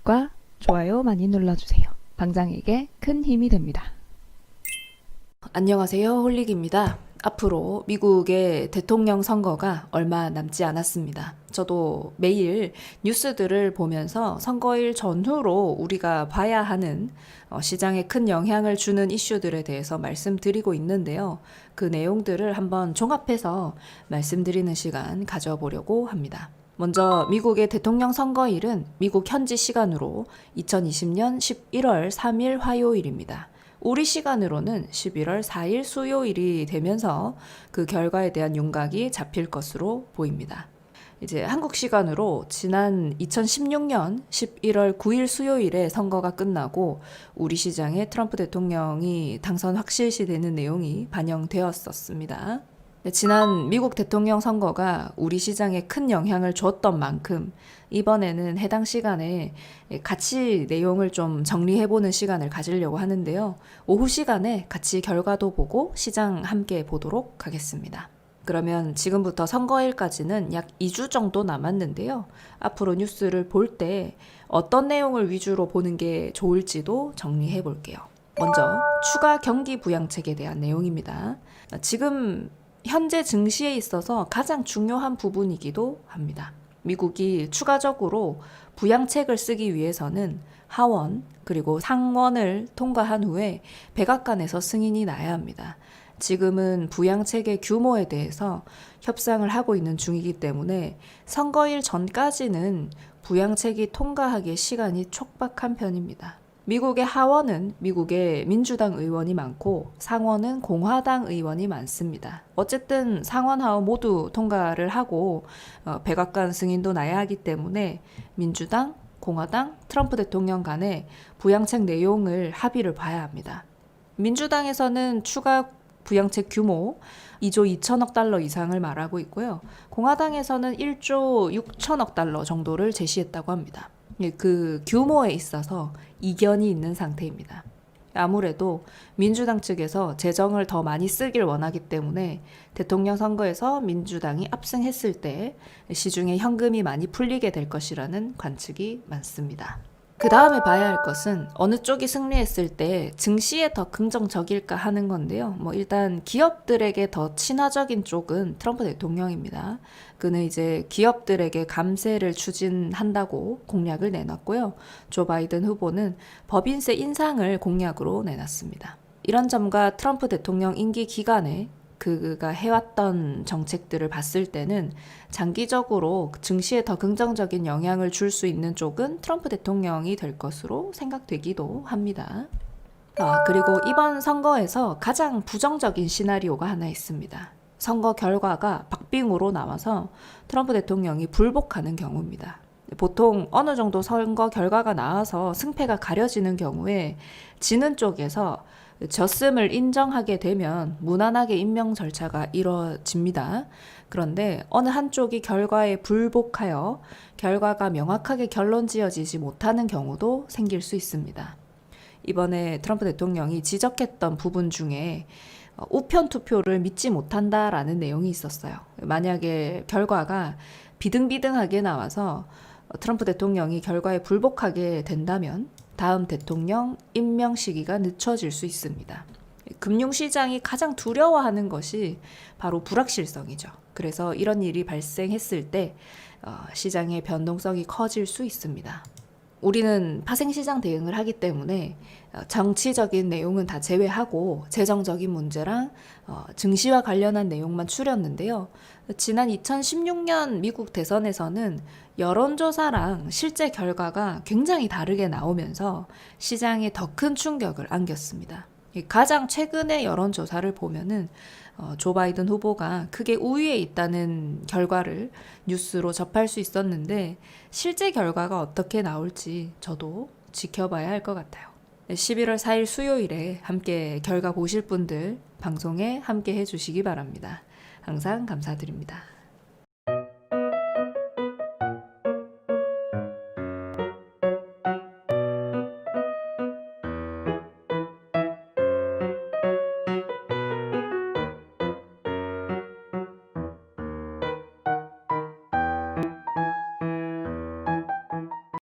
구독과 좋아요 많이 눌러주세요. 방장에게 큰 힘이 됩니다. 안녕하세요. 홀릭입니다. 앞으로 미국의 대통령 선거가 얼마 남지 않았습니다. 저도 매일 뉴스들을 보면서 선거일 전후로 우리가 봐야 하는 시장에 큰 영향을 주는 이슈들에 대해서 말씀드리고 있는데요. 그 내용들을 한번 종합해서 말씀드리는 시간 가져보려고 합니다. 먼저 미국의 대통령 선거일은 미국 현지 시간으로 2020년 11월 3일 화요일입니다. 우리 시간으로는 11월 4일 수요일이 되면서 그 결과에 대한 윤곽이 잡힐 것으로 보입니다. 이제 한국 시간으로 지난 2016년 11월 9일 수요일에 선거가 끝나고 우리 시장에 트럼프 대통령이 당선 확실시 되는 내용이 반영되었었습니다. 지난 미국 대통령 선거가 우리 시장에 큰 영향을 줬던 만큼 이번에는 해당 시간에 같이 내용을 좀 정리해보는 시간을 가지려고 하는데요. 오후 시간에 같이 결과도 보고 시장 함께 보도록 하겠습니다. 그러면 지금부터 선거일까지는 약 2주 정도 남았는데요. 앞으로 뉴스를 볼 때 어떤 내용을 위주로 보는 게 좋을지도 정리해 볼게요. 먼저 추가 경기 부양책에 대한 내용입니다. 지금 현재 증시에 있어서 가장 중요한 부분이기도 합니다. 미국이 추가적으로 부양책을 쓰기 위해서는 하원 그리고 상원을 통과한 후에 백악관에서 승인이 나야 합니다. 지금은 부양책의 규모에 대해서 협상을 하고 있는 중이기 때문에 선거일 전까지는 부양책이 통과하기에 시간이 촉박한 편입니다. 미국의 하원은 미국의 민주당 의원이 많고 상원은 공화당 의원이 많습니다. 어쨌든 상원 하원 모두 통과를 하고 백악관 승인도 나야 하기 때문에 민주당, 공화당, 트럼프 대통령 간의 부양책 내용을 합의를 봐야 합니다. 민주당에서는 추가 부양책 규모 2조 2천억 달러 이상을 말하고 있고요. 공화당에서는 1조 6천억 달러 정도를 제시했다고 합니다. 그 규모에 있어서 이견이 있는 상태입니다. 아무래도 민주당 측에서 재정을 더 많이 쓰길 원하기 때문에 대통령 선거에서 민주당이 압승했을 때 시중에 현금이 많이 풀리게 될 것이라는 관측이 많습니다. 그 다음에 봐야 할 것은 어느 쪽이 승리했을 때 증시에 더 긍정적일까 하는 건데요. 일단 기업들에게 더 친화적인 쪽은 트럼프 대통령입니다. 그는 이제 기업들에게 감세를 추진한다고 공약을 내놨고요. 조 바이든 후보는 법인세 인상을 공약으로 내놨습니다. 이런 점과 트럼프 대통령 임기 기간에 그가 해왔던 정책들을 봤을 때는 장기적으로 증시에 더 긍정적인 영향을 줄 수 있는 쪽은 트럼프 대통령이 될 것으로 생각되기도 합니다. 그리고 이번 선거에서 가장 부정적인 시나리오가 하나 있습니다. 선거 결과가 박빙으로 나와서 트럼프 대통령이 불복하는 경우입니다. 보통 어느 정도 선거 결과가 나와서 승패가 가려지는 경우에 지는 쪽에서 졌음을 인정하게 되면 무난하게 임명 절차가 이뤄집니다. 그런데 어느 한쪽이 결과에 불복하여 결과가 명확하게 결론 지어지지 못하는 경우도 생길 수 있습니다. 이번에 트럼프 대통령이 지적했던 부분 중에 우편 투표를 믿지 못한다라는 내용이 있었어요. 만약에 결과가 비등비등하게 나와서 트럼프 대통령이 결과에 불복하게 된다면 다음 대통령 임명 시기가 늦춰질 수 있습니다. 금융시장이 가장 두려워하는 것이 바로 불확실성이죠. 그래서 이런 일이 발생했을 때 시장의 변동성이 커질 수 있습니다. 우리는 파생시장 대응을 하기 때문에 정치적인 내용은 다 제외하고 재정적인 문제랑 증시와 관련한 내용만 추렸는데요. 지난 2016년 미국 대선에서는 여론조사랑 실제 결과가 굉장히 다르게 나오면서 시장에 더 큰 충격을 안겼습니다. 가장 최근의 여론조사를 보면은 조 바이든 후보가 크게 우위에 있다는 결과를 뉴스로 접할 수 있었는데 실제 결과가 어떻게 나올지 저도 지켜봐야 할 것 같아요. 11월 4일 수요일에 함께 결과 보실 분들 방송에 함께 해주시기 바랍니다. 항상 감사드립니다.